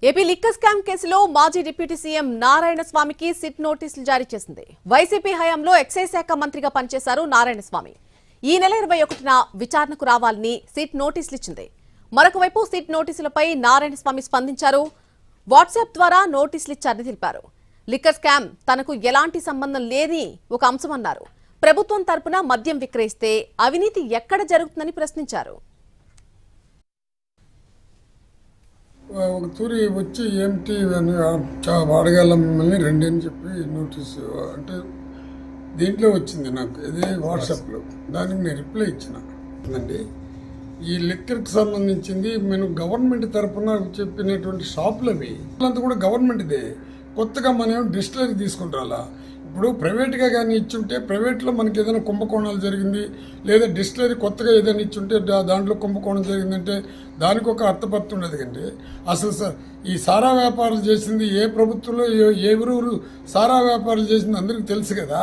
AP liquor scam కేసులో మాజీ deputy CM నారాయణస్వామికి SIT నోటీసులు జారీ చేసింది. వైసీపీ హయాంలో ఎక్సైజ్ శాఖ మంత్రిగా పనిచేశారు నారాయణస్వామి. ఈ నెల 21న విచారణకు రావాలని సిట్ నోటీసులు ఇచ్చింది. మరొక వైపు సిట్ నోటీసులపై నారాయణస్వామి స్పందించారు. వాట్సాప్ ద్వారా నోటీసులు ఇచ్చారని తెలిపారు. లిక్కర్ స్కామ్ తనకు ఎలాంటి సంబంధం లేని ఒక అంశమన్నారు. ప్రభుత్వం తరపున మద్యం విక్రయిస్తే అవినీతి ఎక్కడ జరుగుతుందని ప్రశ్నించారు. ఒక తూరి వచ్చి ఏమిటి అని అడగాల మిమ్మల్ని రెండని చెప్పి నోటీసు అంటే దీంట్లో వచ్చింది నాకు, ఇది వాట్సాప్లో. దానికి నేను రిప్లై ఇచ్చిన అండి. ఈ లిక్కర్కి సంబంధించింది మేము గవర్నమెంట్ తరఫున చెప్పినటువంటి షాపులు అవి అంతా కూడా గవర్నమెంట్దే. కొత్తగా మనం డిస్టిలరీ తీసుకుంటారా? ఇప్పుడు ప్రైవేట్గా కానీ ఇచ్చుంటే ప్రైవేట్లో మనకి ఏదైనా కుంభకోణాలు జరిగింది, లేదా డిస్టిలరీ కొత్తగా ఏదైనా ఇచ్చుంటే దాంట్లో కుంభకోణం జరిగిందంటే దానికి ఒక అర్థపత్తి ఉండదు కండి. అసలు ఈ సారా వ్యాపారాలు చేసింది ఏ ప్రభుత్వంలో ఎవరు సారా వ్యాపారాలు చేసింది అందరికీ తెలుసు కదా.